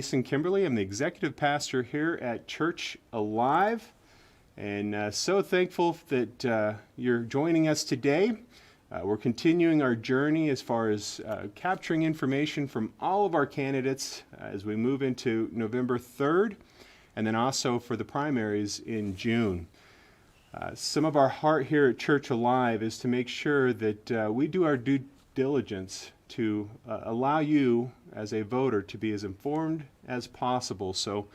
Jason Kimberly. I'm the executive pastor here at Church Alive, and so thankful that you're joining us today. We're continuing our journey as far as capturing information from all of our candidates as we move into November 3rd, and then also for the primaries in June. Some of our heart here at Church Alive is to make sure that we do our due diligence to allow you as a voter to be as informed as possible. So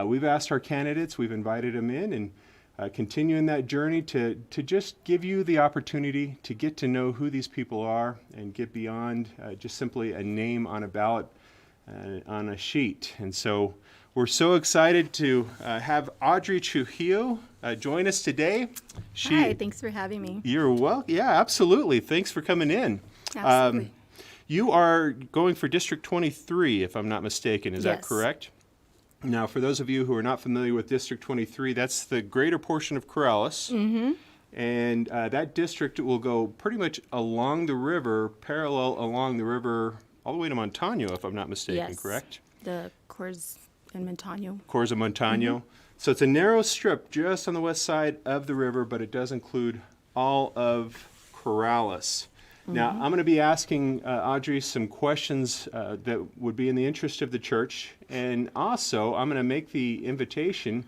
we've asked our candidates, we've invited them in, and continuing that journey to just give you the opportunity to get to know who these people are and get beyond just simply a name on a ballot on a sheet. And so we're so excited to have Audrey Trujillo join us today. Hi, thanks for having me. You're welcome. Yeah, absolutely. Thanks for coming in. Absolutely. You are going for District 23, if I'm not mistaken. Is that correct? Now, for those of you who are not familiar with District 23, that's the greater portion of Corrales. Mm-hmm. And that district will go pretty much along the river, parallel along the river, all the way to Montano, if I'm not mistaken, correct? The Coors and Montano. Coors and Montano. Mm-hmm. So it's a narrow strip just on the west side of the river, but it does include all of Corrales. Now, I'm going to be asking Audrey some questions that would be in the interest of the church. And also, I'm going to make the invitation.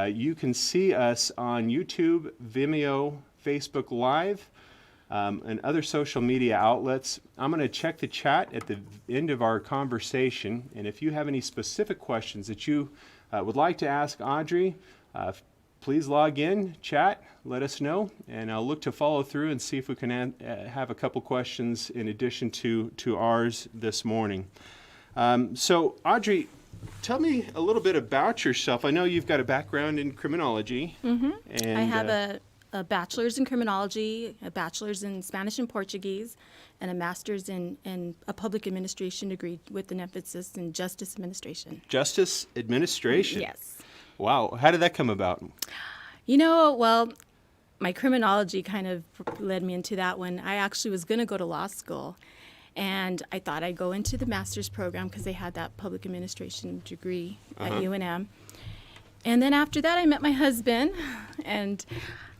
You can see us on YouTube, Vimeo, Facebook Live, and other social media outlets. I'm going to check the chat at the end of our conversation. And if you have any specific questions that you would like to ask Audrey, please log in, chat, let us know, and I'll look to follow through and see if we can have a couple questions in addition to ours this morning. So, Audrey, tell me a little bit about yourself. I know you've got a background in criminology. Mm-hmm. And I have a bachelor's in criminology, a bachelor's in Spanish and Portuguese, and a master's in a public administration degree with an emphasis in justice administration. Justice administration? Yes. Wow. How did that come about? Well, my criminology kind of led me into that one. I actually was going to go to law school, and I thought I'd go into the master's program because they had that public administration degree at UNM. And then after that, I met my husband, and,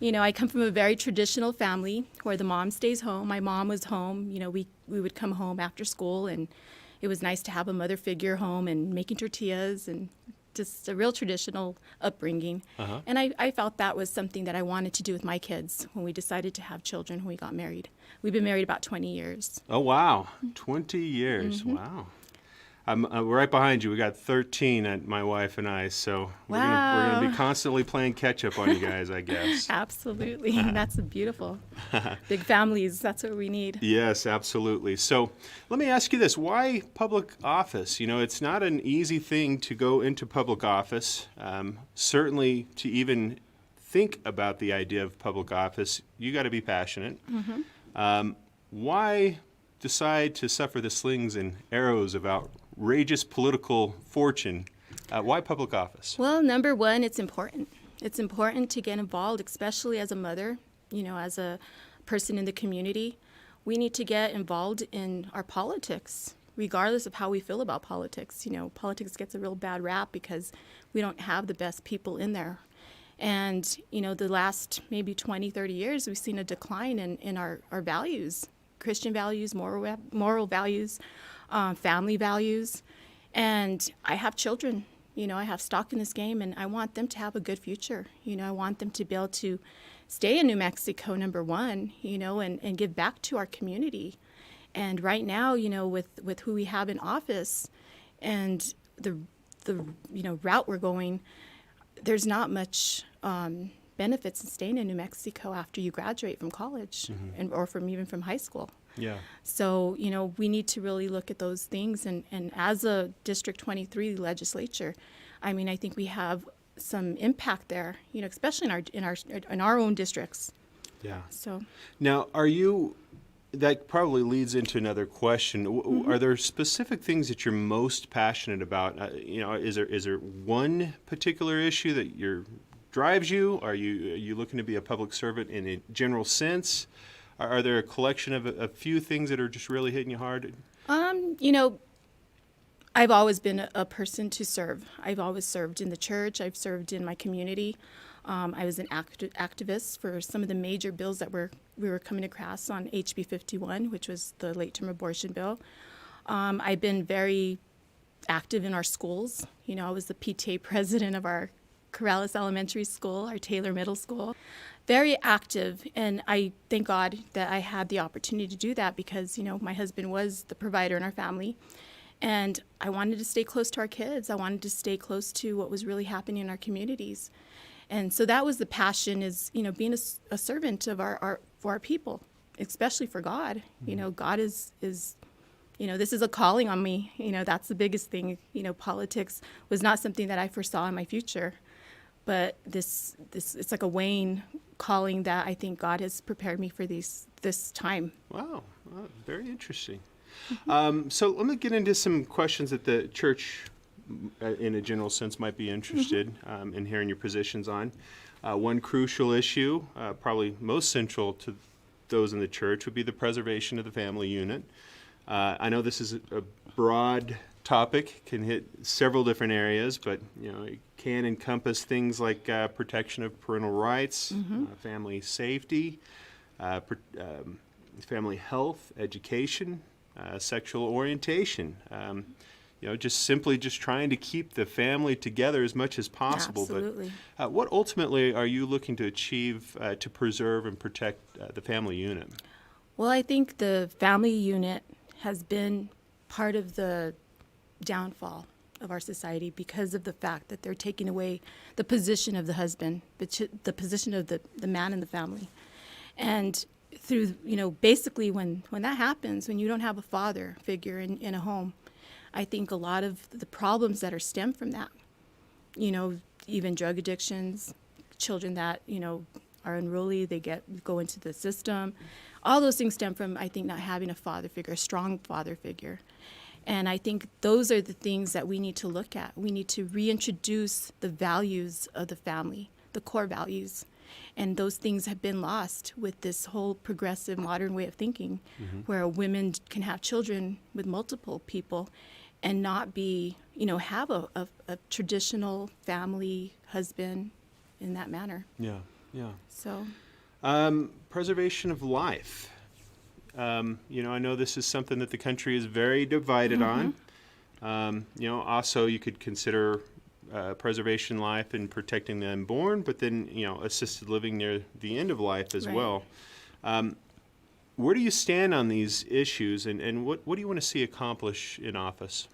I come from a very traditional family where the mom stays home. My mom was home. We would come home after school, and it was nice to have a mother figure home and making tortillas and just a real traditional upbringing. And I felt that was something that I wanted to do with my kids when we decided to have children when we got married. We've been married about 20 years. Oh, wow. 20 years. Mm-hmm. Wow. We're right behind you. We got 13, my wife and I, so we're going to be constantly playing catch-up on you guys, I guess. Absolutely. That's beautiful. Big families, that's what we need. Yes, absolutely. So let me ask you this. Why public office? It's not an easy thing to go into public office. Certainly to even think about the idea of public office, you got to be passionate. Mm-hmm. Why decide to suffer the slings and arrows of outrageous political fortune? Why public office? Well, number one, it's important. It's important to get involved, especially as a mother, as a person in the community. We need to get involved in our politics, regardless of how we feel about politics. Politics gets a real bad rap because we don't have the best people in there. And, the last maybe 20, 30 years, we've seen a decline in our values. Christian values, moral values, family values. And I have children, I have stock in this game, and I want them to have a good future. I want them to be able to stay in New Mexico, number one, and give back to our community. And right now, with who we have in office and the route we're going, there's not much benefits in staying in New Mexico after you graduate from college or even from high school. Yeah. So, we need to really look at those things. And as a District 23 legislature, I think we have some impact there, especially in our own districts. Yeah. So now, that probably leads into another question. Are there specific things that you're most passionate about? Is there one particular issue that drives you? Are you looking to be a public servant in a general sense? Are there a collection of a few things that are just really hitting you hard? I I've always been a person to serve. I've always served in the church. I've served in my community. I was an activist for some of the major bills that we were coming across on HB 51, which was the late-term abortion bill. I've been very active in our schools. You know, I was the PTA president of our Corrales Elementary School, our Taylor Middle School. Very active, and I thank God that I had the opportunity to do that because, you know, my husband was the provider in our family, and I wanted to stay close to our kids. I wanted to stay close to what was really happening in our communities. And so that was the passion, is, you know, being a servant of for our people, especially for God. You know, God is, you know, this is a calling on me. You know, that's the biggest thing. You know, politics was not something that I foresaw in my future. But this it's like a Wayne calling that I think God has prepared me for this time. Wow, very interesting. So let me get into some questions that the church, in a general sense, might be interested in hearing your positions on. One crucial issue, probably most central to those in the church, would be the preservation of the family unit. I know this is a broad topic, can hit several different areas, but you know, it can encompass things like protection of parental rights, family safety, family health, education, sexual orientation. You know, just trying to keep the family together as much as possible. Absolutely. But what ultimately are you looking to achieve to preserve and protect the family unit? Well, I think the family unit has been part of the downfall of our society because of the fact that they're taking away the position of the husband, the position of the man in the family. And through, you know, basically when that happens, when you don't have a father figure in a home, I think a lot of the problems that are stemmed from that, you know, even drug addictions, children that, you know, are unruly, go into the system. All those things stem from, I think, not having a father figure, a strong father figure. And I think those are the things that we need to look at. We need to reintroduce the values of the family, the core values. And those things have been lost with this whole progressive modern way of thinking, where women can have children with multiple people and not be, you know, have a traditional family husband in that manner. Yeah, yeah. So, preservation of life. You know, I know this is something that the country is very divided on. You know, also you could consider preservation life and protecting the unborn, but then, you know, assisted living near the end of life as well. Where do you stand on these issues, and what do you want to see accomplish in office?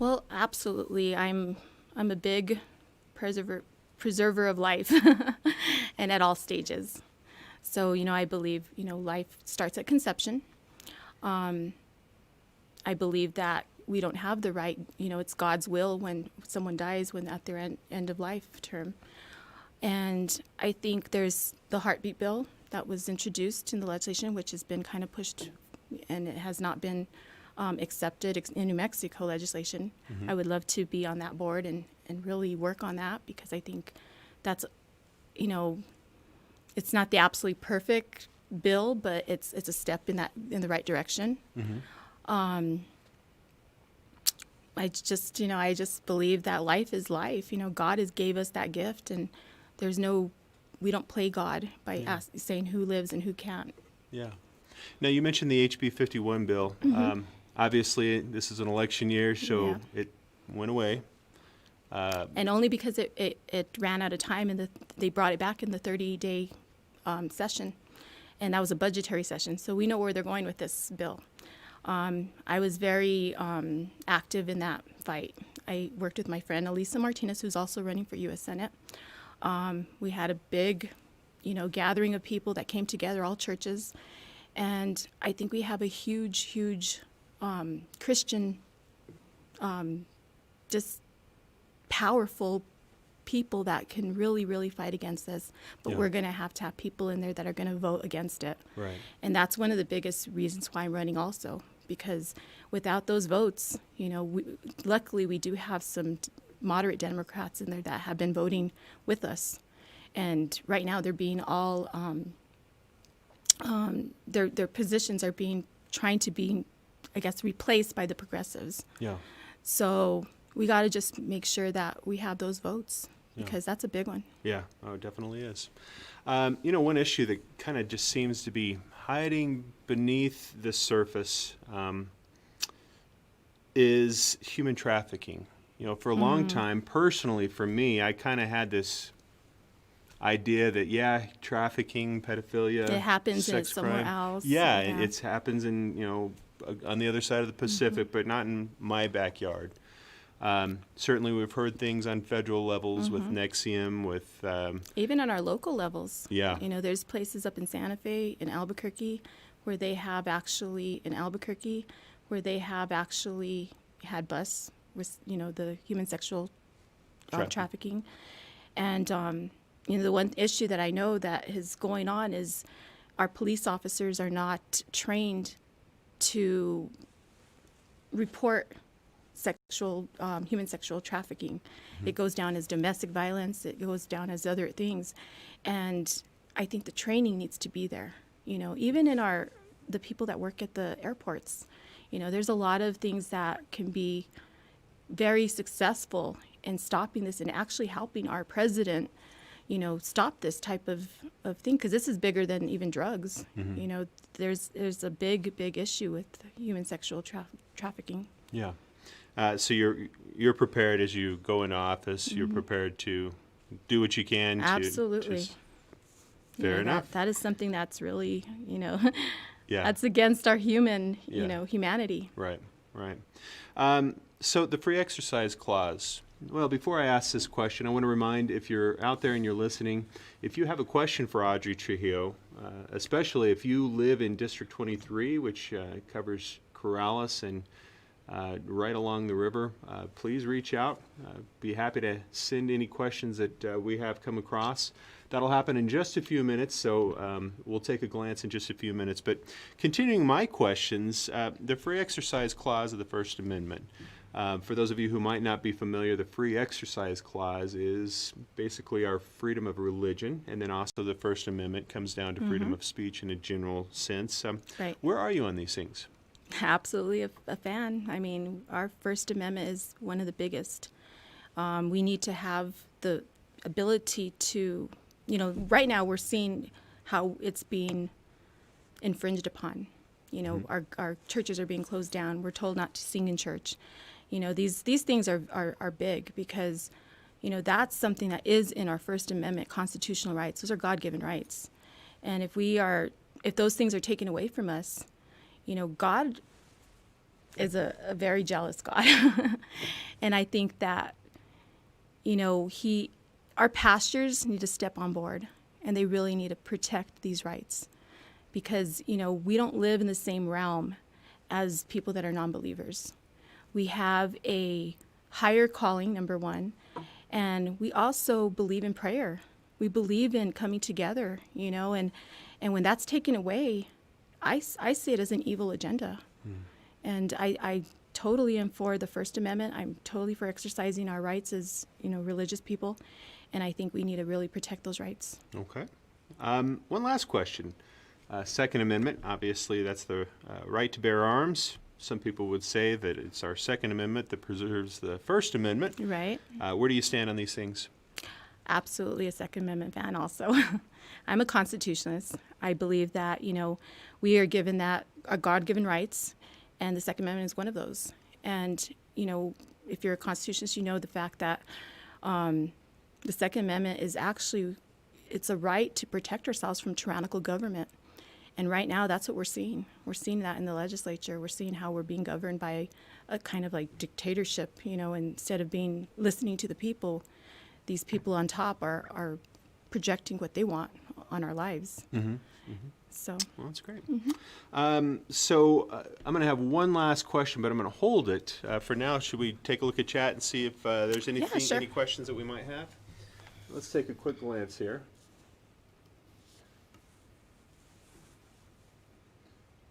well, absolutely. I'm a big preserver of life, and at all stages. So, you know, I believe, you know, life starts at conception. I believe that we don't have the right, you know, it's God's will when someone dies, when at their end of life term. And I think there's the heartbeat bill that was introduced in the legislation, which has been kind of pushed, and it has not been accepted in New Mexico legislation. I would love to be on that board and really work on that, because I think that's, you know, it's not the absolutely perfect bill, but it's a step in the right direction. I just believe that life is life. You know, God has gave us that gift, and we don't play God by saying who lives and who can't. Yeah. Now, you mentioned the HB 51 bill. Obviously, this is an election year, so it went away. And only because it ran out of time, and they brought it back in the 30-day session, and that was a budgetary session. So we know where they're going with this bill. I was very active in that fight. I worked with my friend Elisa Martinez, who's also running for U.S. Senate. We had a big, you know, gathering of people that came together, all churches, and I think we have a huge Christian, just powerful people that can really fight against this, but we're going to have people in there that are going to vote against it. Right. And that's one of the biggest reasons why I'm running also, because without those votes, you know, luckily we do have some moderate Democrats in there that have been voting with us. And right now they're being all, their positions are trying to be, I guess, replaced by the progressives. Yeah. So we got to just make sure that we have those votes Yeah. because that's a big one. Yeah, oh, it definitely is. One issue that kind of just seems to be hiding beneath the surface is human trafficking. For a long time, personally, for me, I kind of had this idea that, yeah, trafficking, pedophilia, It happens sex somewhere crime. else. Yeah, Yeah. it happens in, on the other side of the Pacific, but not in my backyard. Certainly, we've heard things on federal levels with NXIVM, with Even on our local levels. Yeah. There's places up in Santa Fe, in Albuquerque, where they have actually had bus with, the human sexual trafficking. And, the one issue that I know that is going on is our police officers are not trained to report human sexual trafficking. It goes down as domestic violence. It goes down as other things. And I think the training needs to be there. Even in the people that work at the airports, there's a lot of things that can be very successful in stopping this and actually helping our president, stop this type of thing, because this is bigger than even drugs. There's a big issue with human sexual trafficking. Yeah. So you're prepared as you go into office. You're prepared to do what you can. Absolutely. Fair enough. That is something that's really, Yeah. that's against our humanity. Right. So the free exercise clause. Well, before I ask this question, I want to remind, if you're out there and you're listening, if you have a question for Audrey Trujillo, especially if you live in District 23, which covers Corrales and right along the river, please reach out. Be happy to send any questions that we have come across. That'll happen in just a few minutes, so we'll take a glance in just a few minutes. But continuing my questions, the free exercise clause of the First Amendment. For those of you who might not be familiar, the free exercise clause is basically our freedom of religion, and then also the First Amendment comes down to freedom of speech in a general sense. Right. Where are you on these things? Absolutely a fan. I mean, our First Amendment is one of the biggest. We need to have the ability to, right now we're seeing how it's being infringed upon. Our churches are being closed down. We're told not to sing in church. These things are big because, that's something that is in our First Amendment constitutional rights. Those are God-given rights. And if those things are taken away from us, God is a very jealous God. And I think that, our pastors need to step on board, and they really need to protect these rights because, we don't live in the same realm as people that are non-believers. We have a higher calling, number one, and we also believe in prayer. We believe in coming together, and when that's taken away, I see it as an evil agenda. And I totally am for the First Amendment. I'm totally for exercising our rights as, religious people. And I think we need to really protect those rights. Okay. One last question. Second Amendment, obviously that's the right to bear arms. Some people would say that it's our Second Amendment that preserves the First Amendment. Right. Where do you stand on these things? Absolutely a Second Amendment fan also. I'm a constitutionalist. I believe that, we are given that God-given rights, and the Second Amendment is one of those. And, if you're a constitutionalist, the fact that the Second Amendment is actually, it's a right to protect ourselves from tyrannical government. And right now, that's what we're seeing. We're seeing that in the legislature. We're seeing how we're being governed by a kind of like dictatorship, instead of listening to the people, these people on top are projecting what they want on our lives. So. Well, that's great. So I'm going to have one last question, but I'm going to hold it. For now, should we take a look at chat and see if there's anything, sure. any questions that we might have? Let's take a quick glance here.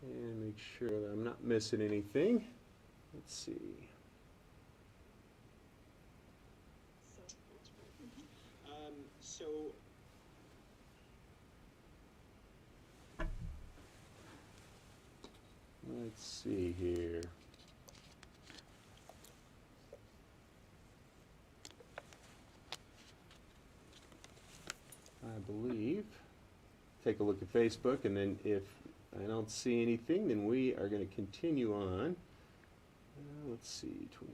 And make sure that I'm not missing anything. Let's see. Let's see here. believe, take a look at Facebook, and then if I don't see anything, then we are going to continue on. Let's see, 25.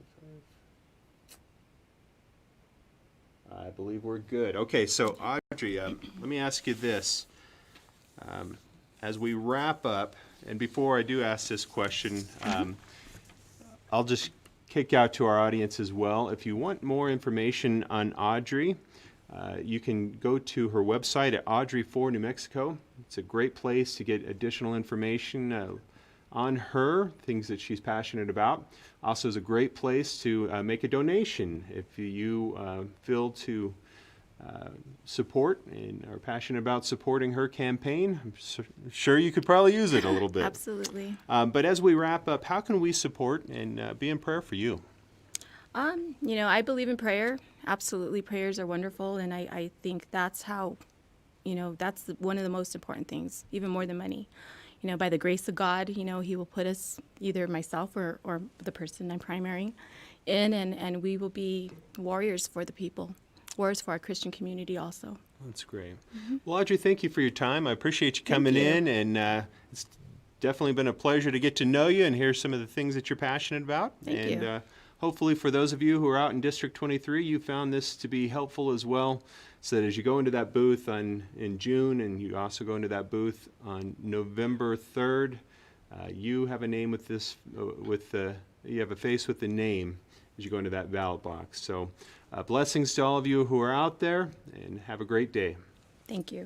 I believe we're good. Okay, so Audrey, let me ask you this. As we wrap up, and before I do ask this question, I'll just kick out to our audience as well. If you want more information on Audrey, you can go to her website at Audrey for New Mexico. It's a great place to get additional information on her, things that she's passionate about. Also is a great place to make a donation if you feel to support and are passionate about supporting her campaign. I'm sure you could probably use it a little bit. Absolutely. But as we wrap up, how can we support and be in prayer for you? I believe in prayer. Absolutely, prayers are wonderful, and I think that's how, that's one of the most important things, even more than money. By the grace of God, He will put us, either myself or the person I'm primarying in, and we will be warriors for the people, warriors for our Christian community also. That's great. Well, Audrey, thank you for your time. I appreciate you coming in, and it's definitely been a pleasure to get to know you and hear some of the things that you're passionate about. Thank you. Hopefully for those of you who are out in District 23, you found this to be helpful as well, so that as you go into that booth in June, and you also go into that booth on November 3rd, you have a name with this, you have a face with the name as you go into that ballot box. So blessings to all of you who are out there, and have a great day. Thank you.